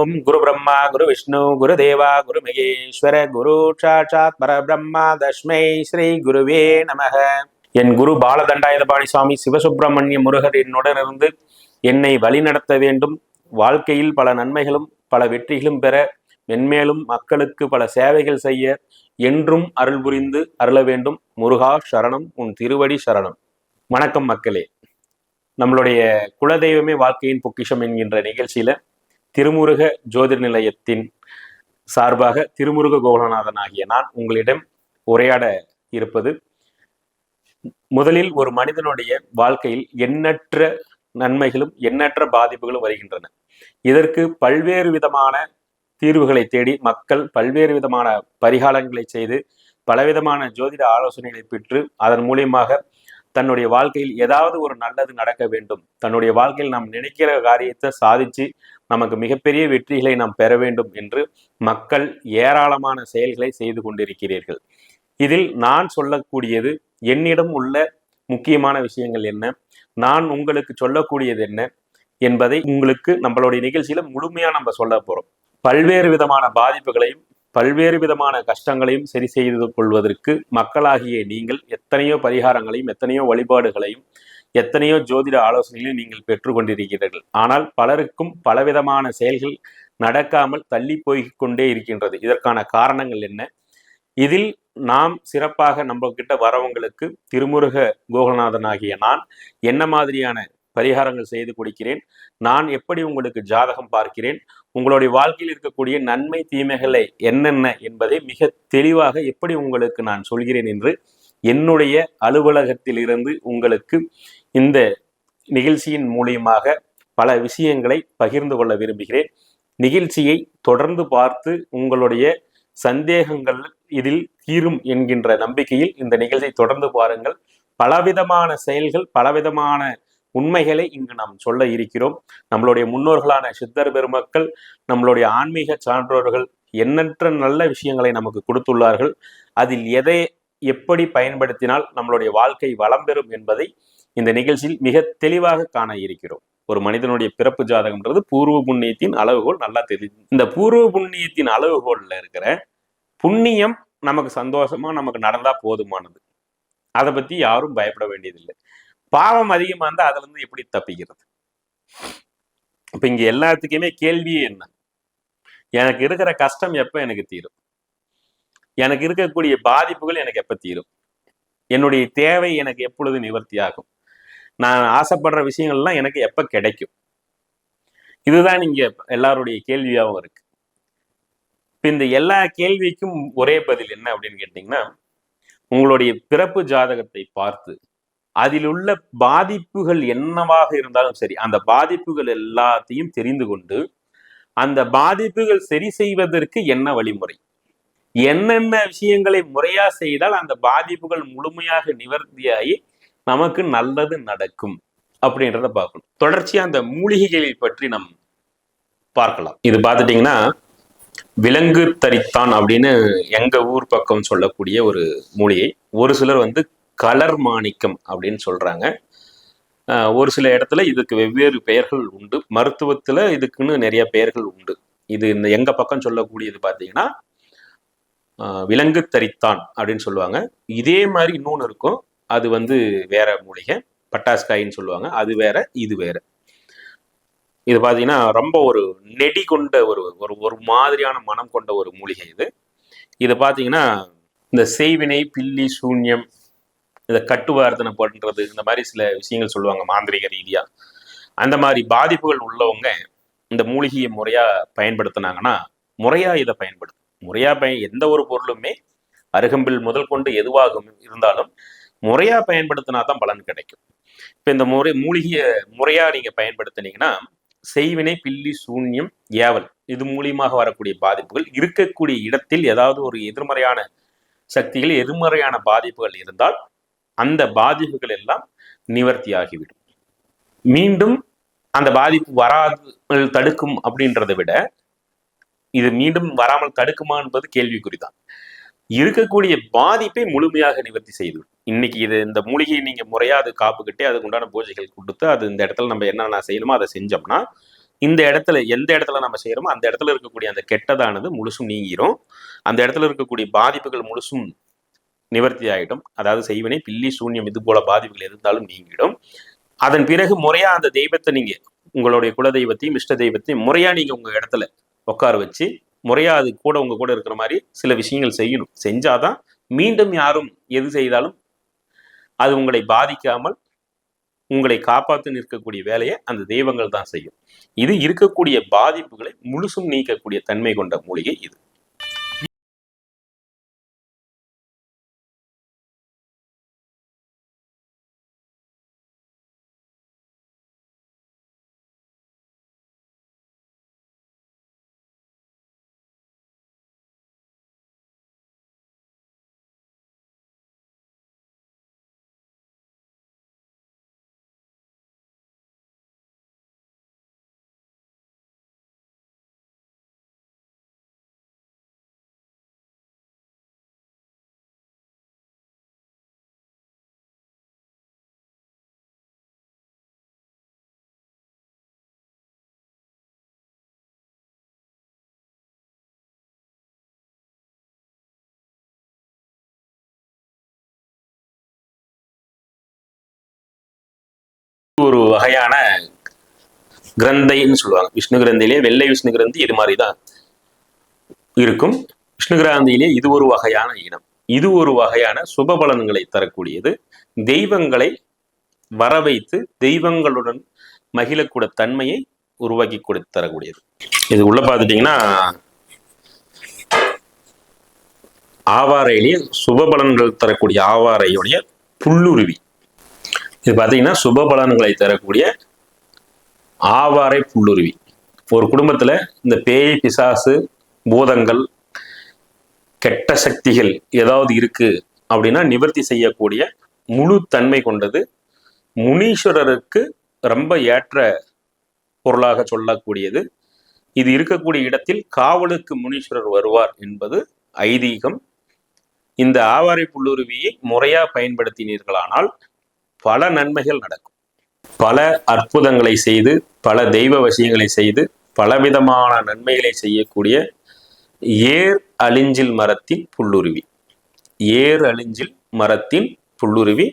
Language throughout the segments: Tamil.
ஓம் குரு பிரம்மா குரு விஷ்ணு குரு தேவா குரு மகேஸ்வர குரு சாட்சாத் பரபிரம்மா தஸ்மை ஸ்ரீ குருவே நமக. என் குரு பாலதண்டாயுதபாணி சுவாமி சிவசுப்பிரமணிய முருகர் என்னுடன் இருந்து என்னை வழி நடத்த வேண்டும். வாழ்க்கையில் பல நன்மைகளும் பல வெற்றிகளும் பெற, மென்மேலும் மக்களுக்கு பல சேவைகள் செய்ய என்றும் அருள் புரிந்து அருள வேண்டும். முருகா சரணம், உன் திருவடி சரணம். வணக்கம் மக்களே. நம்மளுடைய குலதெய்வமே வாழ்க்கையின் பொக்கிஷம் என்கின்ற நிகழ்ச்சியில திருமுருக ஜோதிர் நிலையத்தின் சார்பாக திருமுருக கோகுலநாதன் ஆகிய நான் உங்களிடம் உரையாட இருப்பது, முதலில் ஒரு மனிதனுடைய வாழ்க்கையில் எண்ணற்ற நன்மைகளும் எண்ணற்ற பாதிப்புகளும் வருகின்றன. இதற்கு பல்வேறு விதமான தீர்வுகளை தேடி மக்கள் பல்வேறு விதமான பரிகாரங்களை செய்து பலவிதமான ஜோதிட ஆலோசனைகளை பெற்று அதன் மூலியமாக தன்னுடைய வாழ்க்கையில் ஏதாவது ஒரு நல்லது நடக்க வேண்டும், தன்னுடைய வாழ்க்கையில் நாம் நினைக்கிற காரியத்தை சாதிச்சு நமக்கு மிகப்பெரிய வெற்றிகளை நாம் பெற வேண்டும் என்று மக்கள் ஏராளமான செயல்களை செய்து கொண்டிருக்கிறீர்கள். இதில் நான் சொல்லக்கூடியது, என்னிடம் உள்ள முக்கியமான விஷயங்கள் என்ன, நான் உங்களுக்கு சொல்லக்கூடியது என்ன என்பதை உங்களுக்கு நம்மளுடைய நிகழ்ச்சியில முழுமையா நம்ம சொல்ல போறோம். பல்வேறு விதமான பாதிப்புகளையும் பல்வேறு விதமான கஷ்டங்களையும் சரி செய்து கொள்வதற்கு மக்களாகிய நீங்கள் எத்தனையோ பரிகாரங்களையும் எத்தனையோ வழிபாடுகளையும் எத்தனையோ ஜோதிட ஆலோசனைகளையும் நீங்கள் பெற்றுக்கொண்டிருக்கிறீர்கள். ஆனால் பலருக்கும் பலவிதமான செயல்கள் நடக்காமல் தள்ளி போய் கொண்டே இருக்கின்றது. இதற்கான காரணங்கள் என்ன? இதில் நாம் சிறப்பாக நம்ம கிட்ட வரவங்களுக்கு திருமுருக கோகுலநாதன் ஆகிய நான் என்ன மாதிரியான பரிகாரங்கள் செய்து கொடுக்கிறேன், நான் எப்படி உங்களுக்கு ஜாதகம் பார்க்கிறேன், உங்களுடைய வாழ்க்கையில் இருக்கக்கூடிய நன்மை தீமைகளை என்னென்ன என்பதை மிக தெளிவாக எப்படி உங்களுக்கு நான் சொல்கிறேன் என்று என்னுடைய அலுவலகத்தில் இருந்து உங்களுக்கு இந்த நிகழ்ச்சியின் மூலியமாக பல விஷயங்களை பகிர்ந்து கொள்ள விரும்புகிறேன். நிகழ்ச்சியை தொடர்ந்து பார்த்து உங்களுடைய சந்தேகங்கள் இதில் தீரும் என்கின்ற நம்பிக்கையில் இந்த நிகழ்ச்சியை தொடர்ந்து பாருங்கள். பலவிதமான செயல்கள் பலவிதமான உண்மைகளை இங்கு நாம் சொல்ல இருக்கிறோம். நம்மளுடைய முன்னோர்களான சித்தர் பெருமக்கள், நம்மளுடைய ஆன்மீக சான்றோர்கள் எண்ணற்ற நல்ல விஷயங்களை நமக்கு கொடுத்துள்ளார்கள். அதில் எதை எப்படி பயன்படுத்தினால் நம்மளுடைய வாழ்க்கை வளம் பெறும் என்பதை இந்த நிகழ்ச்சியில் மிக தெளிவாக காண இருக்கிறோம். ஒரு மனிதனுடைய பிறப்பு ஜாதகம்ன்றது பூர்வ புண்ணியத்தின் அளவுகோல் நல்லா தெரியும். இந்த பூர்வ புண்ணியத்தின் அளவுகோல்ல இருக்கிற புண்ணியம் நமக்கு சந்தோஷமா நமக்கு நடந்தா போதுமானது. அதை பத்தி யாரும் பயப்பட வேண்டியதில்லை. பாவம் அதிகமா இருந்தா அதுல இருந்து எப்படி தப்பிக்கிறது? இப்ப இங்க எல்லாத்துக்குமே கேள்வியே என்ன? எனக்கு இருக்கிற கஷ்டம் எப்ப எனக்கு தீரும்? எனக்கு இருக்கக்கூடிய பாதிப்புகள் எனக்கு எப்ப தீரும்? என்னுடைய தேவை எனக்கு எப்பொழுது நிவர்த்தி ஆகும்? நான் ஆசைப்படுற விஷயங்கள்லாம் எனக்கு எப்ப கிடைக்கும்? இதுதான் இங்க எல்லாருடைய கேள்வியாகவும் இருக்கு. இப்ப இந்த எல்லா கேள்விக்கும் ஒரே பதில் என்ன அப்படின்னு கேட்டீங்கன்னா, உங்களுடைய பிறப்பு ஜாதகத்தை பார்த்து அதில் உள்ள பாதிப்புகள் என்னவாக இருந்தாலும் சரி, அந்த பாதிப்புகள் எல்லாத்தையும் தெரிந்து கொண்டு அந்த பாதிப்புகள் சரி செய்வதற்கு என்ன வழிமுறை, என்னென்ன விஷயங்களை முறையா செய்தால் அந்த பாதிப்புகள் முழுமையாக நிவர்த்தியாகி நமக்கு நல்லது நடக்கும் அப்படின்றத பார்க்கணும். தொடர்ச்சியா அந்த மூலிகைகளை பற்றி நாம் பார்க்கலாம். இது பார்த்துட்டீங்கன்னா, விலங்கு தரித்தான் அப்படின்னு எங்க ஊர் பக்கம் சொல்லக்கூடிய ஒரு மூலிகை. ஒரு சிலர் கலர் மாணிக்கம் அப்படின்னு சொல்றாங்க. ஒரு சில இடத்துல இதுக்கு வெவ்வேறு பெயர்கள் உண்டு. மருத்துவத்துல இதுக்குன்னு நிறைய பெயர்கள் உண்டு. இது இந்த எங்க பக்கம் சொல்லக்கூடியது பார்த்தீங்கன்னா விலங்கு தரித்தான் அப்படின்னு சொல்லுவாங்க. இதே மாதிரி இன்னொன்று இருக்கும், அது வேற மூலிகை, பட்டாஸ்காயின்னு சொல்லுவாங்க. அது வேற, இது வேற. இது பார்த்தீங்கன்னா ரொம்ப ஒரு நெடி கொண்ட ஒரு ஒரு மாதிரியான மனம் கொண்ட ஒரு மூலிகை இது. இது பார்த்தீங்கன்னா இந்த செய்வினை, பில்லி, சூன்யம், இதை கட்டுவார்த்தனை பண்றது, இந்த மாதிரி சில விஷயங்கள் சொல்லுவாங்க மாந்திரிக ரீதியா. அந்த மாதிரி பாதிப்புகள் உள்ளவங்க இந்த மூலிகையை முறையா பயன்படுத்தினாங்கன்னா, முறையா இதை பயன்படுத்தும். முறையா எந்த ஒரு பொருளுமே அருகம்பில் முதல் கொண்டு எதுவாக இருந்தாலும் முறையா பயன்படுத்தினா தான் பலன் கிடைக்கும். இப்ப இந்த மூலிகையை முறையா நீங்க பயன்படுத்தினீங்கன்னா, செய்வினை, பில்லி, சூன்யம், ஏவல் இது மூலியமாக வரக்கூடிய பாதிப்புகள், இருக்கக்கூடிய இடத்தில் ஏதாவது ஒரு எதிர்மறையான சக்திகள், எதிர்மறையான பாதிப்புகள் இருந்தால் அந்த பாதிப்புகள் எல்லாம் நிவர்த்தி ஆகிவிடும். மீண்டும் அந்த பாதிப்பு வராமல் தடுக்கும் அப்படின்றத விட இது மீண்டும் வராமல் தடுக்குமா என்பது கேள்விக்குறிதான். இருக்கக்கூடிய பாதிப்பை முழுமையாக நிவர்த்தி செய்துவிடும். இன்னைக்கு இந்த மூலிகையை நீங்க முறையா அது காப்பு கட்டி அதுக்கு உண்டான பூஜைகள் கொடுத்து அது இந்த இடத்துல நம்ம என்னென்ன செய்யணுமோ அதை செஞ்சோம்னா இந்த இடத்துல எந்த இடத்துல நம்ம செய்யறோமோ அந்த இடத்துல இருக்கக்கூடிய அந்த கெட்டதானது முழுசும் நீங்கிரும். அந்த இடத்துல இருக்கக்கூடிய பாதிப்புகள் முழுசும் நிவர்த்தி ஆகிடும். அதாவது செய்வினை, பில்லி, சூன்யம் இது போல பாதிப்புகள் இருந்தாலும் நீங்கிடும். அதன் பிறகு முறையா அந்த தெய்வத்தை நீங்க உங்களுடைய குல தெய்வத்தையும் இஷ்ட தெய்வத்தையும் முறையா நீங்க உங்க இடத்துல உட்கார வச்சு முறையா அது கூட உங்க கூட இருக்கிற மாதிரி சில விஷயங்கள் செய்யணும். செஞ்சாதான் மீண்டும் யாரும் எது செய்தாலும் அது உங்களை பாதிக்காமல் உங்களை காப்பாற்றி நிற்கக்கூடிய வேலையை அந்த தெய்வங்கள் தான் செய்யும். இது இருக்கக்கூடிய பாதிப்புகளை முழுசும் நீக்கக்கூடிய தன்மை கொண்ட மூலிகை இது. ஒரு வகையான கிரந்தைன்னு சொல்லுவாங்க. விஷ்ணு கிரந்திலே வெள்ளை விஷ்ணு கிரந்தி இது மாதிரிதான் இருக்கும். விஷ்ணு கிரந்திலே இது ஒரு வகையான இனம். இது ஒரு வகையான சுப பலன்களை தரக்கூடியது. தெய்வங்களை வர வைத்து தெய்வங்களுடன் மகிழக்கூட தன்மையை உருவாக்கி கொடுத்து தரக்கூடியது. இது உள்ள பார்த்துட்டீங்கன்னா ஆவாரையிலேயே சுப பலன்கள் தரக்கூடிய ஆவாரையுடைய புல்லுருவி. இது பார்த்தீங்கன்னா சுப பலன்களை தரக்கூடிய ஆவாரை புல்லுருவி. ஒரு குடும்பத்துல இந்த பேய், பிசாசு, பூதங்கள், கெட்ட சக்திகள் ஏதாவது இருக்கு அப்படின்னா நிவர்த்தி செய்யக்கூடிய முழு தன்மை கொண்டது. முனீஸ்வரருக்கு ரொம்ப ஏற்ற பொருளாக சொல்லக்கூடியது. இது இருக்கக்கூடிய இடத்தில் காவலுக்கு முனீஸ்வரர் வருவார் என்பது ஐதீகம். இந்த ஆவாரை புல்லுருவியை முறையா பயன்படுத்தினீர்களானால் பல நன்மைகள் நடக்கும். பல அற்புதங்களை செய்து, பல தெய்வ விஷயங்களை செய்து, பலவிதமான நன்மைகளை செய்யக்கூடிய ஏர் அழிஞ்சில் மரத்தின் புல்லுருவி. ஏர் அழிஞ்சில் மரத்தின் புல்லுருவி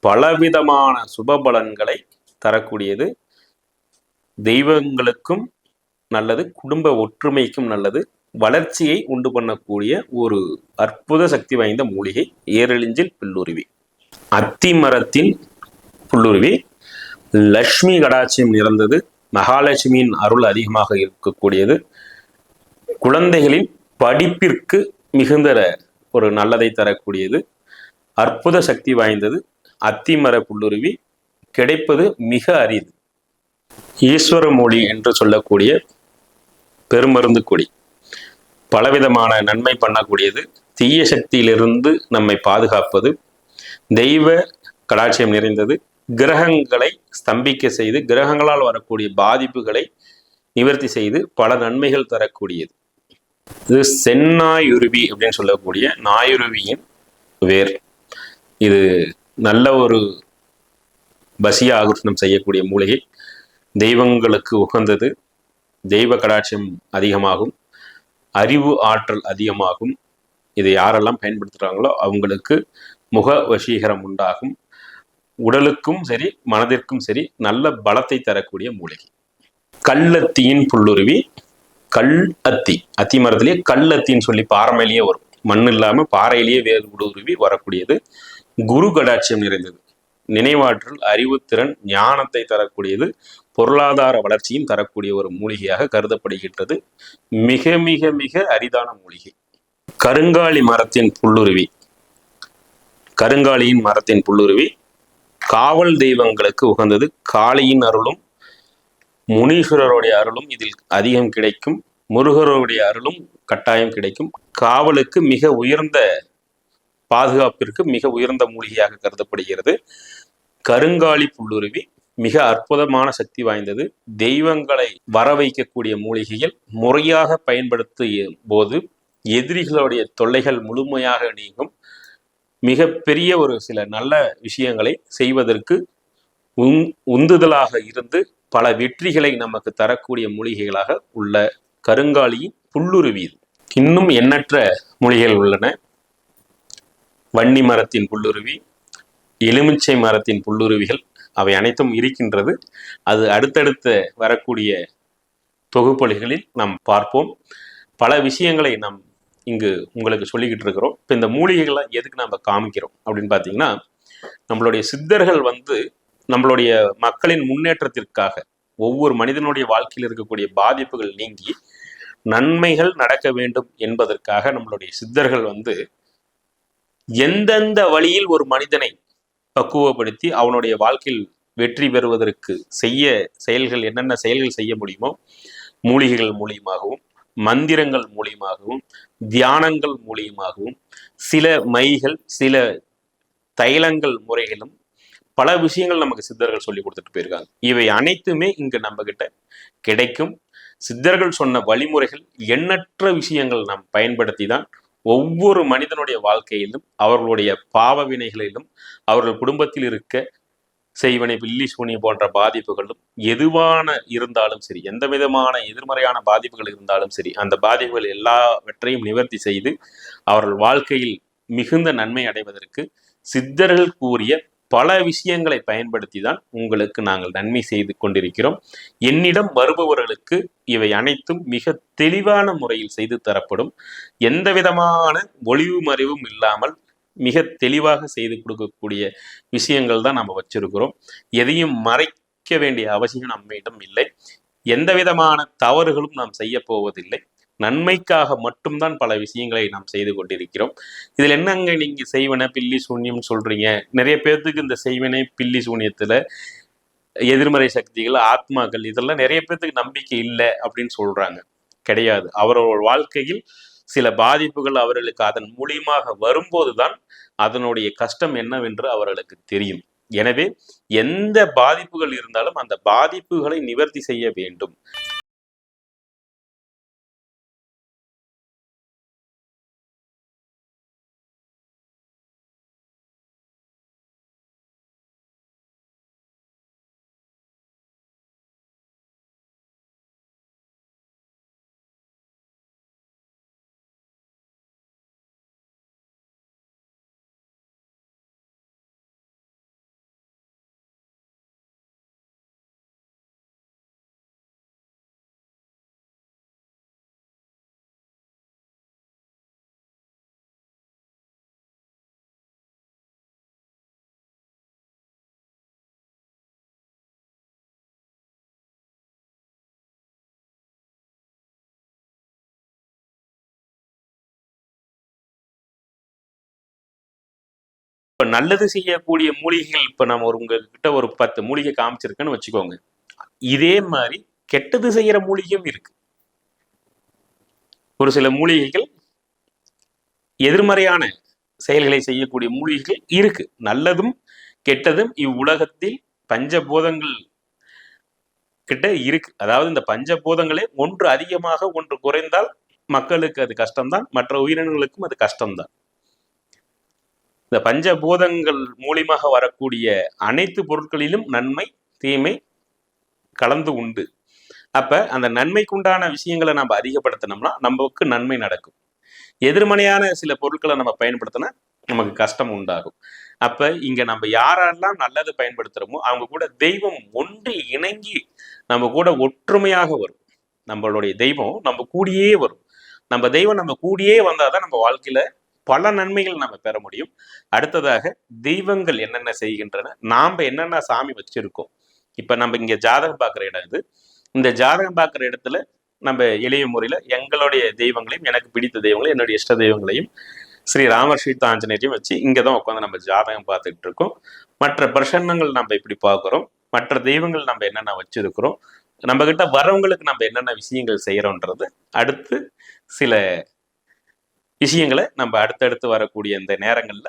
பலவிதமான சுபபலன்களை தரக்கூடியது. தெய்வங்களுக்கும் நல்லது, குடும்ப ஒற்றுமைக்கும் நல்லது, வளர்ச்சியை உண்டு பண்ணக்கூடிய ஒரு அற்புத சக்தி வாய்ந்த மூலிகை ஏரழிஞ்சில் புல்லுருவி. அத்தி மரத்தின் புல்லுருவி லட்சுமி கடாட்சியம் நிறைந்தது. மகாலட்சுமியின் அருள் அதிகமாக இருக்கக்கூடியது. குழந்தைகளின் படிப்பிற்கு மிகுந்த ஒரு நல்லதை தரக்கூடியது. அற்புத சக்தி வாய்ந்தது. அத்திமர புல்லுருவி கிடைப்பது மிக அரிது. ஈஸ்வர மொழி என்று சொல்லக்கூடிய பெருமருந்து கொடி பலவிதமான நன்மை பண்ணக்கூடியது. தீய சக்தியிலிருந்து நம்மை பாதுகாப்பது. தெய்வ கடாட்சியம் நிறைந்தது. கிரகங்களை ஸ்தம்பிக்க செய்து கிரகங்களால் வரக்கூடிய பாதிப்புகளை நிவர்த்தி செய்து பல நன்மைகள் தரக்கூடியது. இது செந்நாயுருவி அப்படின்னு சொல்லக்கூடிய நாயுருவியின் வேர். இது நல்ல ஒரு பசிய ஆகர்ஷணம் செய்யக்கூடிய மூலிகை. தெய்வங்களுக்கு உகந்தது. தெய்வ கடாட்சியம் அதிகமாகும். அறிவு ஆற்றல் அதிகமாகும். இதை யாரெல்லாம் பயன்படுத்துகிறாங்களோ அவங்களுக்கு முக வசீகரம் உண்டாகும். உடலுக்கும் சரி மனதிற்கும் சரி நல்ல பலத்தை தரக்கூடிய மூலிகை. கல்லத்தியின் புல்லுருவி. கல் அத்தி, அத்தி மரத்திலேயே கல்லத்தின்னு சொல்லி பாறையிலேயே வரும். மண் இல்லாம பாறையிலேயே வேறு உருவி வரக்கூடியது. குரு கடாட்சியம் நிறைந்தது. நினைவாற்றல், அறிவுத்திறன், ஞானத்தை தரக்கூடியது. பொருளாதார வளர்ச்சியும் தரக்கூடிய ஒரு மூலிகையாக கருதப்படுகின்றது. மிக மிக மிக அரிதான மூலிகை. கருங்காலி மரத்தின் புல்லுருவி. கருங்காலியின் மரத்தின் புல்லுருவி காவல் தெய்வங்களுக்கு உகந்தது. காளியின் அருளும் முனீஸ்வரருடைய அருளும் இதில் அதிகம் கிடைக்கும். முருகருடைய அருளும் கட்டாயம் கிடைக்கும். காவலுக்கு மிக உயர்ந்த பாதுகாப்பிற்கு மிக உயர்ந்த மூலிகையாக கருதப்படுகிறது. கருங்காலி புல்லுருவி மிக அற்புதமான சக்தி வாய்ந்தது. தெய்வங்களை வர வைக்கக்கூடிய மூலிகைகள் முறையாக பயன்படுத்திய போது எதிரிகளுடைய தொல்லைகள் முழுமையாக நீங்கும். மிக பெரிய ஒரு சில நல்ல விஷயங்களை செய்வதற்கு உந்துதலாக இருந்து பல வெற்றிகளை நமக்கு தரக்கூடிய மூலிகைகளாக உள்ள கருங்காலி, புல்லுருவி. இன்னும் எண்ணற்ற மூலிகைகள் உள்ளன. வன்னி மரத்தின் புல்லுருவி, எலுமிச்சை மரத்தின் புல்லுருவிகள், அவை அனைத்தும் இருக்கின்றது. அது அடுத்தடுத்த வரக்கூடிய தொகுப்பொலிகளில் நாம் பார்ப்போம். பல விஷயங்களை நாம் இங்கு உங்களுக்கு சொல்லிக்கிட்டு இருக்கிறோம். இப்போ இந்த மூலிகைகளை எதுக்கு நம்ம காமிக்கிறோம் அப்படின்னு பார்த்தீங்கன்னா, நம்மளுடைய சித்தர்கள் நம்மளுடைய மக்களின் முன்னேற்றத்திற்காக, ஒவ்வொரு மனிதனுடைய வாழ்க்கையில் இருக்கக்கூடிய பாதிப்புகள் நீங்கி நன்மைகள் நடக்க வேண்டும் என்பதற்காக நம்மளுடைய சித்தர்கள் எந்தெந்த வழியில் ஒரு மனிதனை பக்குவப்படுத்தி அவனுடைய வாழ்க்கையில் வெற்றி பெறுவதற்கு செயல்கள் என்னென்ன செயல்கள் செய்ய முடியுமோ, மூலிகைகள் மூலியமாகவும், மந்திரங்கள் மூலியமாகவும், தியானங்கள் மூலியமாகவும், சில மைகள், சில தைலங்கள் முறைகளும், பல விஷயங்கள் நமக்கு சித்தர்கள் சொல்லி கொடுத்துட்டு போயிருக்காங்க. இவை அனைத்துமே இங்கு நம்ம கிட்ட கிடைக்கும். சித்தர்கள் சொன்ன வழிமுறைகள், எண்ணற்ற விஷயங்கள் நாம் பயன்படுத்தி தான் ஒவ்வொரு மனிதனுடைய வாழ்க்கையிலும், அவர்களுடைய பாவ வினைகளிலும், அவர்கள் குடும்பத்தில் இருக்க செய்வனை, பில்லி சூனியம் போன்ற பாதிப்புகளும் எதுவான இருந்தாலும் சரி, எந்த விதமான எதிர்மறையான பாதிப்புகள் இருந்தாலும் சரி, அந்த பாதிப்புகள் எல்லாவற்றையும் நிவர்த்தி செய்து அவர்கள் வாழ்க்கையில் மிகுந்த நன்மை அடைவதற்கு சித்தர்கள் கூறிய பல விஷயங்களை பயன்படுத்தி தான் உங்களுக்கு நாங்கள் நன்மை செய்து கொண்டிருக்கிறோம். என்னிடம் வருபவர்களுக்கு இவை அனைத்தும் மிக தெளிவான முறையில் செய்து தரப்படும். எந்த விதமான ஒளிவு மறைவும் இல்லாமல் மிக தெளிவாக செய்து கொடுக்கக்கூடிய விஷயங்கள் தான் நம்ம வச்சிருக்கிறோம். எதையும் மறைக்க வேண்டிய அவசியம் நம்மிடம் இல்லை. எந்த விதமான தவறுகளும் நாம் செய்ய போவதில்லை. நன்மைக்காக மட்டும்தான் பல விஷயங்களை நாம் செய்து கொண்டிருக்கிறோம். இதுல என்னங்க நீங்க செய்வன பில்லி சூன்யம் சொல்றீங்க? நிறைய பேர்த்துக்கு இந்த செய்வனை பில்லி சூன்யத்துல எதிர்மறை சக்திகள், ஆத்மாக்கள், இதெல்லாம் நிறைய பேர்த்துக்கு நம்பிக்கை இல்லை அப்படின்னு சொல்றாங்க. கிடையாது. அவரோட வாழ்க்கையில் சில பாதிப்புகள் அவர்களுக்கு அதன் மூலியமாக வரும்போதுதான் அதனுடைய கஷ்டம் என்னவென்று அவர்களுக்கு தெரியும். எனவே எந்த பாதிப்புகள் இருந்தாலும் அந்த பாதிப்புகளை நிவர்த்தி செய்ய வேண்டும். இப்ப நல்லது செய்யக்கூடிய மூலிகைகள், இப்ப நம்ம உங்ககிட்ட ஒரு 10 மூலிகை காமிச்சிருக்கேன்னு வச்சுக்கோங்க. இதே மாதிரி கெட்டது செய்யற மூலிகையும் இருக்கு. ஒரு சில மூலிகைகள் எதிர்மறையான செயல்களை செய்யக்கூடிய மூலிகைகள் இருக்கு. நல்லதும் கெட்டதும் இவ்வுலகத்தில் பஞ்சபூதங்கள் கிட்ட இருக்கு. அதாவது இந்த பஞ்சபூதங்களே ஒன்று அதிகமாக ஒன்று குறைந்தால் மக்களுக்கு அது கஷ்டம்தான், மற்ற உயிரினங்களுக்கும் அது கஷ்டம்தான். இந்த பஞ்சபூதங்கள் மூலியமாக வரக்கூடிய அனைத்து பொருட்களிலும் நன்மை தீமை கலந்து உண்டு. அப்ப அந்த நன்மைக்குண்டான விஷயங்களை நம்ம அதிகப்படுத்தினோம்னா நமக்கு நன்மை நடக்கும். எதிர்மறையான சில பொருட்களை நம்ம பயன்படுத்தினா நமக்கு கஷ்டம் உண்டாகும். அப்ப இங்க நம்ம யாரெல்லாம் நல்லது பயன்படுத்துறோமோ அவங்க கூட தெய்வம் ஒன்றி இணங்கி நம்ம கூட ஒற்றுமையாக வரும். நம்மளுடைய தெய்வம் நம்ம கூடியே வரும். நம்ம தெய்வம் நம்ம கூடியே வந்தாதான் நம்ம வாழ்க்கையில பல நன்மைகள் நம்ம பெற முடியும். அடுத்ததாக தெய்வங்கள் என்னென்ன செய்கின்றன, நாம என்னென்ன சாமி வச்சிருக்கோம். இப்ப நம்ம இங்க ஜாதகம் பார்க்குற இடம் இது. இந்த ஜாதகம் பார்க்குற இடத்துல நம்ம எளிய முறையில எங்களுடைய தெய்வங்களையும், எனக்கு பிடித்த தெய்வங்களையும், என்னுடைய இஷ்ட தெய்வங்களையும், ஸ்ரீ ராமர் சீதா ஆஞ்சநேயரையும் வச்சு இங்கதான் உட்காந்து நம்ம ஜாதகம் பார்த்துக்கிட்டு இருக்கோம். மற்ற பிரசன்னங்கள் நம்ம இப்படி பார்க்குறோம். மற்ற தெய்வங்கள் நம்ம என்னென்ன வச்சிருக்கிறோம், நம்ம கிட்ட வரவங்களுக்கு நம்ம என்னென்ன விஷயங்கள் செய்யறோன்றது அடுத்து சில விஷயங்களை நம்ம அடுத்தடுத்து வரக்கூடிய இந்த நேரங்கள்ல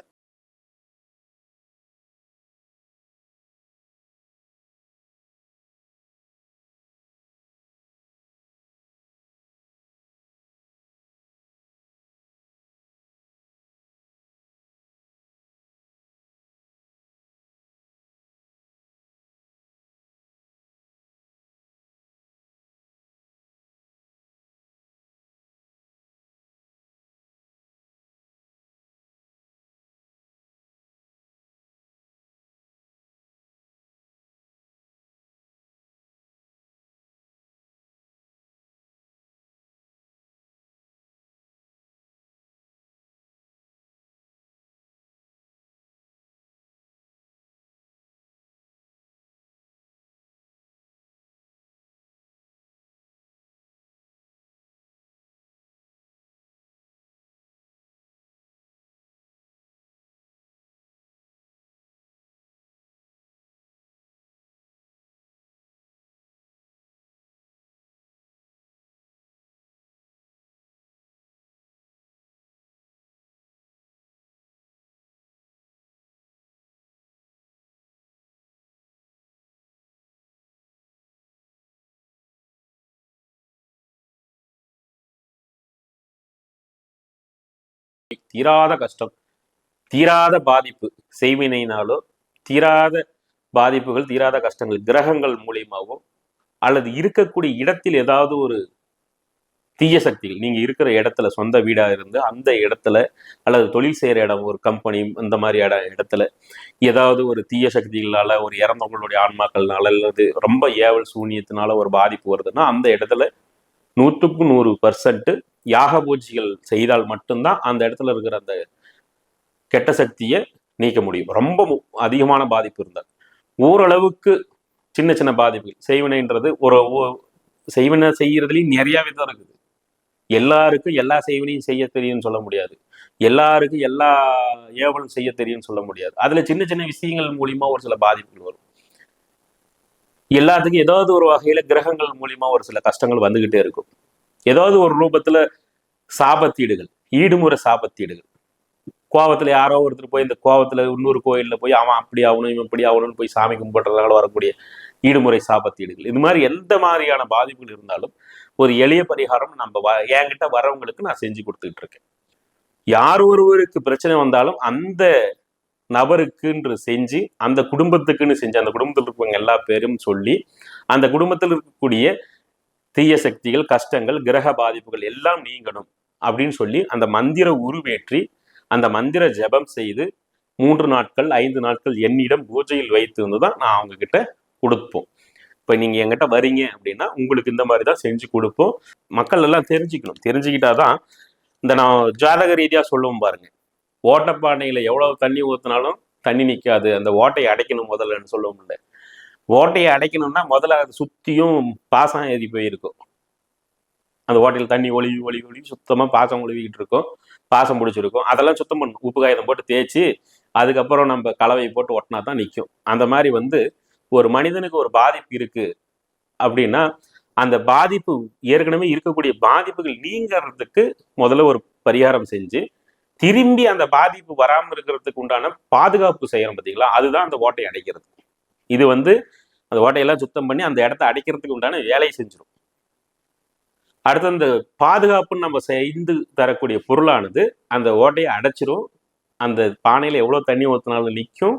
தீராத கஷ்டம், தீராத பாதிப்பு, செய்வினையினாலோ தீராத பாதிப்புகள், தீராத கஷ்டங்கள் கிரகங்கள் மூலியமாவோ அல்லது இருக்கக்கூடிய இடத்தில் ஏதாவது ஒரு தீய சக்திகள், நீங்க இருக்கிற இடத்துல சொந்த வீடா இருந்து அந்த இடத்துல அல்லது தொழில் செய்யற இடம், ஒரு கம்பெனி, இந்த மாதிரி இடத்துல ஏதாவது ஒரு தீய சக்திகளால, ஒரு இறந்தவங்களுடைய ஆன்மாக்கள்னால அல்லது ரொம்ப ஏவல் சூனியத்தினால ஒரு பாதிப்பு வருதுன்னா அந்த இடத்துல 100% யாக பூஜைகள் செய்தால் மட்டும்தான் அந்த இடத்துல இருக்கிற அந்த கெட்ட சக்தியை நீக்க முடியும். ரொம்ப அதிகமான பாதிப்பு இருந்தால், ஓரளவுக்கு சின்ன சின்ன பாதிப்புகள், செய்வினைன்றது ஒரு செய்வினை செய்யறதுலயும் நிறைய விதம் இருக்குது. எல்லாருக்கும் எல்லா செய்வினையும் செய்ய தெரியும்னு சொல்ல முடியாது, எல்லாருக்கும் எல்லா ஏவலும் செய்ய தெரியும்னு சொல்ல முடியாது. அதுல சின்ன சின்ன விஷயங்கள் மூலியமா ஒரு சில பாதிப்புகள் வரும். எல்லாத்துக்கும் ஏதாவது ஒரு வகையில கிரகங்கள் மூலியமா ஒரு சில கஷ்டங்கள் வந்துகிட்டே இருக்கும். ஏதாவது ஒரு ரூபத்துல சாபத்தீடுகள், ஈடுமுறை சாபத்தீடுகள், கோவத்துல யாரோ ஒருத்தர் போய் இந்த கோவத்துல இன்னொரு கோயில்ல போய் அவன் அப்படி ஆகணும் இவன் இப்படி ஆகணும்னு போய் சாமி கும்பிடுறதுனால வரக்கூடிய ஈடுமுறை சாபத்தீடுகள், இது மாதிரி எந்த மாதிரியான பாதிப்புகள் இருந்தாலும் ஒரு எளிய பரிகாரம் நம்ம என்கிட்ட வரவங்களுக்கு நான் செஞ்சு கொடுத்துட்டு இருக்கேன். யார் ஒருவருக்கு பிரச்சனை வந்தாலும் அந்த நபருக்குன்று செஞ்சு, அந்த குடும்பத்துக்குன்னு செஞ்சு, அந்த குடும்பத்தில் இருக்கவங்க எல்லா பேரும் சொல்லி, அந்த குடும்பத்தில் இருக்கக்கூடிய தீய சக்திகள், கஷ்டங்கள், கிரக பாதிப்புகள் எல்லாம் நீங்கணும் அப்படின்னு சொல்லி அந்த மந்திர உருவேற்றி அந்த மந்திர ஜபம் செய்து 3 நாட்கள் 5 நாட்கள் என்னிடம் பூஜையில் வைத்து வந்துதான் நான் அவங்க கிட்ட கொடுப்போம். இப்ப நீங்க என்கிட்ட வரீங்க அப்படின்னா உங்களுக்கு இந்த மாதிரி தான் செஞ்சு கொடுப்போம். மக்கள் எல்லாம் தெரிஞ்சுக்கணும். தெரிஞ்சுக்கிட்டாதான் இந்த நான் ஜாதக ரீதியா சொல்லுவோம் பாருங்க, ஓட்டப்பானையில எவ்வளவு தண்ணி ஊத்தினாலும் தண்ணி நிற்காது, அந்த ஓட்டையை அடைக்கணும் முதல்லன்னு சொல்லுவோம்ல. ஓட்டையை அடைக்கணும்னா முதல்ல அது சுத்தியும் பாசம் ஏறி போயிருக்கும். அந்த ஓட்டையில் தண்ணி ஒழுவி ஒழுவி ஒழுவி சுத்தமா பாசம் ஒழுவிக்கிட்டு இருக்கும், பாசம் பிடிச்சிருக்கும். அதெல்லாம் சுத்தம் பண்ணணும், உப்பு காயத்தை போட்டு தேய்ச்சி அதுக்கப்புறம் நம்ம கலவையை போட்டு ஒட்டினா தான் நிற்கும். அந்த மாதிரி ஒரு மனிதனுக்கு ஒரு பாதிப்பு இருக்கு அப்படின்னா அந்த பாதிப்பு, ஏற்கனவே இருக்கக்கூடிய பாதிப்புகள் நீங்கிறதுக்கு முதல்ல ஒரு பரிகாரம் செஞ்சு திரும்பி அந்த பாதிப்பு வராமல் இருக்கிறதுக்கு உண்டான பாதுகாப்பு செய்யறோம் பார்த்தீங்களா, அதுதான் அந்த ஓட்டையை அடைக்கிறது. இது அந்த ஓட்டையெல்லாம் சுத்தம் பண்ணி அந்த இடத்த அடைக்கிறதுக்கு உண்டான வேலையை செஞ்சிடும். அடுத்து அந்த பாதுகாப்புன்னு நம்ம செய்து தரக்கூடிய பொருளானது அந்த ஓட்டையை அடைச்சிரும். அந்த பானையில எவ்வளவு தண்ணி ஊற்றினாலும் நிற்கும்,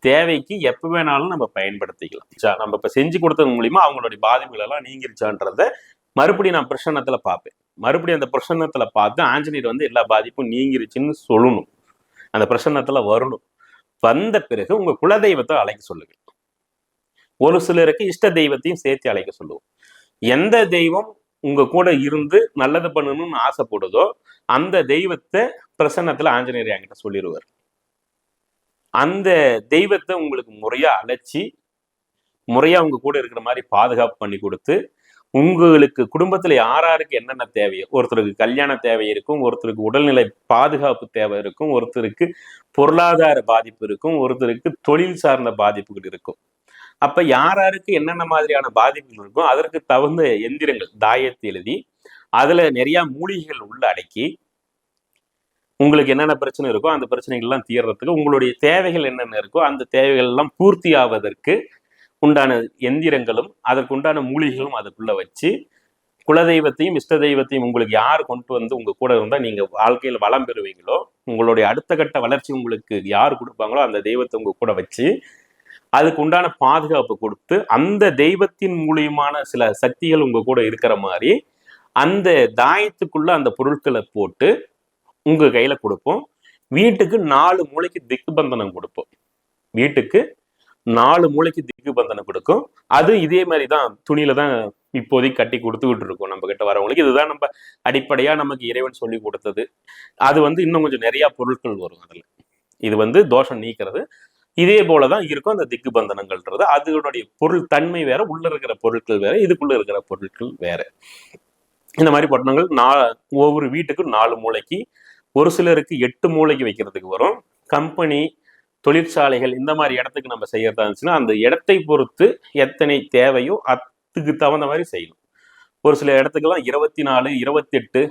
தேவைக்கு எப்ப வேணாலும் நம்ம பயன்படுத்திக்கலாம். நம்ம இப்ப செஞ்சு கொடுத்தது மூலியமா அவங்களுடைய பாதிப்புகள் எல்லாம் நீங்கிருச்சான்றத மறுபடியும் நான் பிரசன்னத்துல பார்ப்பேன். மறுபடியும் அந்த பிரசன்னத்துல பார்த்து ஆஞ்சநேயர் எல்லா பாதிப்பும் நீங்கிருச்சுன்னு சொல்லணும், அந்த பிரசன்னத்துல வரணும். வந்த பிறகு உங்க குலதெய்வத்தை அழைக்க சொல்லுங்க. ஒரு சிலருக்கு இஷ்ட தெய்வத்தையும் சேர்த்து அழைக்க சொல்லுவோம். எந்த தெய்வம் உங்க கூட இருந்து நல்லது பண்ணணும்னு ஆசைப்படுதோ அந்த தெய்வத்தை பிரசன்னத்துல ஆஞ்சநேயர் என்கிட்ட சொல்லிடுவார். அந்த தெய்வத்தை உங்களுக்கு முறையா அழைச்சி, முறையா உங்க கூட இருக்கிற மாதிரி பாதுகாப்பு பண்ணி கொடுத்து, உங்களுக்கு குடும்பத்துல யாராருக்கு என்னென்ன தேவையோ, ஒருத்தருக்கு கல்யாண தேவை இருக்கும், ஒருத்தருக்கு உடல்நிலை பாதுகாப்பு தேவை இருக்கும், ஒருத்தருக்கு பொருளாதார பாதிப்பு இருக்கும், ஒருத்தருக்கு தொழில் சார்ந்த பாதிப்புகள் இருக்கும். அப்ப யாராருக்கு என்னென்ன மாதிரியான பாதிப்புகள் இருக்கும் அதற்கு தகுந்த எந்திரங்கள் தாயத்தை எழுதி அதுல நிறைய மூலிகைகள் உள்ள அடக்கி, உங்களுக்கு என்னென்ன பிரச்சனை இருக்கோ அந்த பிரச்சனைகள் எல்லாம் தீர்றதுக்கு, உங்களுடைய தேவைகள் என்னென்ன இருக்கோ அந்த தேவைகள் எல்லாம் பூர்த்தி ஆவதற்கு உண்டான எந்திரங்களும் அதற்கு உண்டான மூலிகைகளும் அதுக்குள்ள வச்சு, குலதெய்வத்தையும் இஷ்ட தெய்வத்தையும் உங்களுக்கு யார் கொண்டு உங்க கூட இருந்தா நீங்க வாழ்க்கையில வளம் பெறுவீங்களோ, உங்களுடைய அடுத்த கட்ட வளர்ச்சி உங்களுக்கு யார் கொடுப்பாங்களோ அந்த தெய்வத்தை உங்க கூட வச்சு அதுக்கு உண்டான பாதுகாப்பு கொடுத்து, அந்த தெய்வத்தின் மூலியமான சில சக்திகள் உங்க கூட இருக்கிற மாதிரி அந்த தாயத்துக்குள்ள அந்த பொருட்களை போட்டு உங்க கையில கொடுப்போம். வீட்டுக்கு 4 மூளைக்கு திக்கு பந்தனம் கொடுப்போம். வீட்டுக்கு 4 மூளைக்கு திக்கு பந்தனம் கொடுக்கும். அது இதே மாதிரிதான் துணியில தான் இப்போதைக்கு கட்டி கொடுத்துக்கிட்டு இருக்கோம் நம்ம கிட்ட வரவங்களுக்கு. இதுதான் நம்ம அடிப்படையா நமக்கு இறைவன் சொல்லி கொடுத்தது. அது இன்னும் கொஞ்சம் நிறைய பொருட்கள் வரும் அதுல. இது தோஷம் நீக்கிறது. இதே போலதான் இருக்கும் அந்த திக்கு பந்தனங்கள்ன்றது. அதனுடைய பொருள் தன்மை வேற, உள்ள இருக்கிற பொருட்கள் வேற, இதுக்குள்ள இருக்கிற பொருட்கள் வேற. இந்த மாதிரி பட்டணங்கள் ஒவ்வொரு வீட்டுக்கும் 4 மூளைக்கு, ஒரு சிலருக்கு 8 மூளைக்கு வைக்கிறதுக்கு வரும். கம்பெனி, தொழிற்சாலைகள் இந்த மாதிரி இடத்துக்கு நம்ம செய்யறதா இருந்துச்சுன்னா அந்த இடத்தை பொறுத்து எத்தனை தேவையோ அதுக்கு தகுந்த மாதிரி செய்யணும். ஒரு சில இடத்துக்கெல்லாம் 24, 28,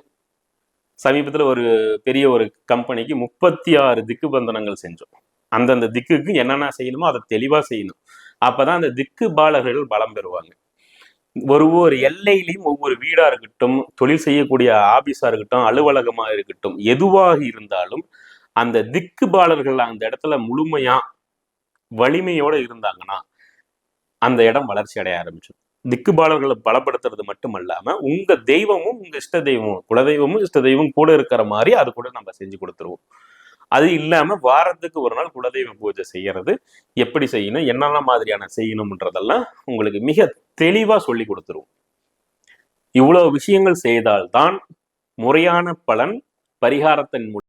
சமீபத்துல ஒரு பெரிய ஒரு கம்பெனிக்கு 36 திக்கு பந்தனங்கள் செஞ்சோம். அந்தந்த திக்குக்கு என்னென்ன செய்யணுமோ அதை தெளிவா செய்யணும். அப்பதான் அந்த திக்கு பாலகர்கள் பலம் பெறுவாங்க. ஒவ்வொரு எல்லையிலையும் ஒவ்வொரு வீடா இருக்கட்டும், தொழில் செய்யக்கூடிய ஆபீஸா இருக்கட்டும், அலுவலகமா இருக்கட்டும், எதுவாக இருந்தாலும் அந்த திக்குபாலர்கள் அந்த இடத்துல முழுமையா வலிமையோட இருந்தாங்கன்னா அந்த இடம் வளர்ச்சி அடைய ஆரம்பிச்சிடும். திக்குபாலர்களை பலப்படுத்துறது மட்டும் அல்லாம உங்க தெய்வமும் உங்க இஷ்ட தெய்வமும், குலதெய்வமும் இஷ்ட தெய்வம் கூட இருக்கிற மாதிரி அது கூட நம்ம செஞ்சு கொடுத்துருவோம். அது இல்லாம வாரத்துக்கு ஒரு நாள் குலதெய்வ பூஜை செய்யறது, எப்படி செய்யணும், என்னென்ன மாதிரியான செய்யணும்ன்றதெல்லாம் உங்களுக்கு மிக தெளிவா சொல்லி கொடுத்துருவோம். இவ்வளவு விஷயங்கள் செய்தால்தான் முறையான பலன் பரிகாரத்தின் மூலம்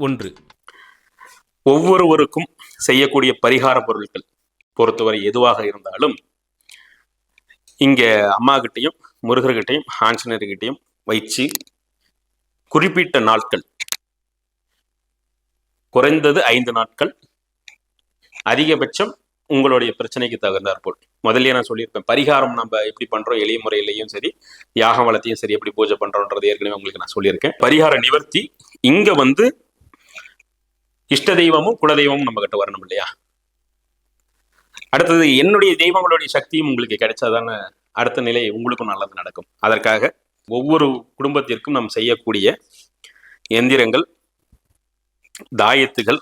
ஒன்று ஒவ்வொருவருக்கும் செய்யக்கூடிய பரிகார பொருட்கள் பொறுத்தவரை எதுவாக இருந்தாலும் இங்க அம்மா கிட்டையும் முருகர்கிட்டையும் ஆஞ்சநேயர்கிட்டையும் வைச்சு குறிப்பிட்ட நாட்கள், குறைந்தது 5 நாட்கள், அதிகபட்சம் உங்களுடைய பிரச்சனைக்கு தகுந்தாற்போல். முதல்ல நான் சொல்லியிருப்பேன், பரிகாரம் நம்ம எப்படி பண்றோம், எளிய முறையிலையும் சரி, யாக வளத்தையும் சரி எப்படி பூஜை பண்றோன்றது ஏற்கனவே உங்களுக்கு நான் சொல்லியிருக்கேன். பரிகார நிவர்த்தி இங்க வந்து இஷ்ட தெய்வமும் குலதெய்வமும் நம்ம கிட்ட வரணும் இல்லையா. அடுத்தது என்னுடைய தெய்வங்களுடைய சக்தியும் உங்களுக்கு கிடைச்சாதானே அடுத்த நிலை உங்களுக்கும் நல்லது நடக்கும். அதற்காக ஒவ்வொரு குடும்பத்திற்கும் நாம் செய்யக்கூடிய எந்திரங்கள், தாயத்துகள்,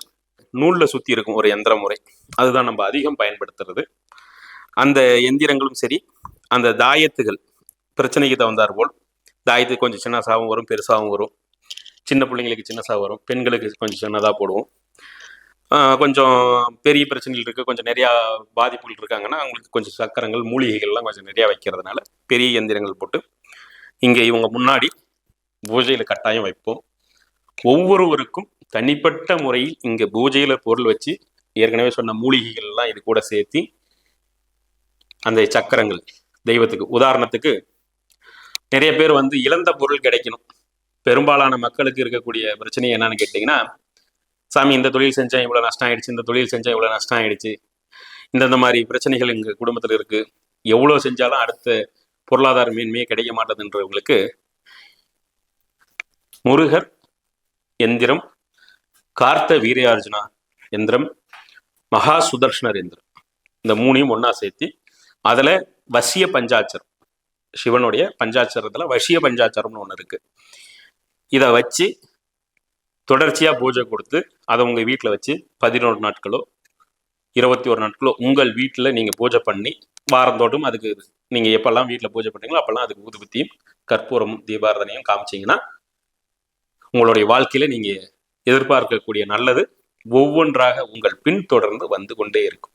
நூல்ல சுத்தி இருக்கும் ஒரு எந்திர முறை, அதுதான் நம்ம அதிகம் பயன்படுத்துறது. அந்த எந்திரங்களும் சரி, அந்த தாயத்துகள் பிரச்சனைக்கு தகுந்தார் போல், தாயத்துக்கு கொஞ்சம் சின்னசாகவும் வரும், பெருசாகவும் வரும். சின்ன பிள்ளைங்களுக்கு சின்னசாக வரும், பெண்களுக்கு கொஞ்சம் சின்னதாக போடுவோம். கொஞ்சம் பெரிய பிரச்சனைகள் இருக்குது, கொஞ்சம் நிறையா பாதிப்புகள் இருக்காங்கன்னா அவங்களுக்கு கொஞ்சம் சக்கரங்கள், மூலிகைகள்லாம் கொஞ்சம் நிறையா வைக்கிறதுனால பெரிய எந்திரங்கள் போட்டு இங்கே இவங்க முன்னாடி பூஜையில் கட்டாயம் வைப்போம். ஒவ்வொருவருக்கும் தனிப்பட்ட முறையில் இங்கே பூஜையில் பொருள் வச்சு ஏற்கனவே சொன்ன மூலிகைகள்லாம் இது கூட சேர்த்தி அந்த சக்கரங்கள் தெய்வத்துக்கு, உதாரணத்துக்கு நிறைய பேர் வந்து இழந்த பொருள் கிடைக்கணும். பெரும்பாலான மக்களுக்கு இருக்கக்கூடிய பிரச்சனை என்னன்னு கேட்டிங்கன்னா, சாமி இந்த தொழில் செஞ்சா இவ்வளோ நஷ்டம் ஆயிடுச்சு, இந்த தொழில் செஞ்சா இவ்வளோ நஷ்டம் ஆயிடுச்சு, இந்தந்த மாதிரி பிரச்சனைகள் எங்கள் குடும்பத்தில் இருக்கு, எவ்வளோ செஞ்சாலும் அடுத்த பொருளாதார மேன்மையே கிடைக்க மாட்டதுன்றவங்களுக்கு முருகர் எந்திரம், கார்த்த வீரயார்ஜுனா எந்திரம், மகா சுதர்ஷனர் எந்திரம், இந்த மூணையும் ஒன்னா சேர்த்து அதில் வசிய பஞ்சாட்சரம், சிவனுடைய பஞ்சாட்சரத்தில் வசிய பஞ்சாட்சரம்னு ஒன்று இருக்கு, இதை வச்சு தொடர்ச்சியாக பூஜை கொடுத்து அதை உங்கள் வீட்டில் வச்சு 11 நாட்களோ 21 நாட்களோ உங்கள் வீட்டில் நீங்கள் பூஜை பண்ணி வாரந்தோட்டும் அதுக்கு நீங்கள் எப்பெல்லாம் வீட்டில் பூஜை பண்ணுறீங்களோ அப்பெல்லாம் அதுக்கு ஊதுபத்தியும் கற்பூரமும் தீபாரதனையும் காமிச்சிங்கன்னா உங்களுடைய வாழ்க்கையில் நீங்கள் எதிர்பார்க்கக்கூடிய நல்லது ஒவ்வொன்றாக உங்கள் பின் தொடர்ந்து வந்து கொண்டே இருக்கும்.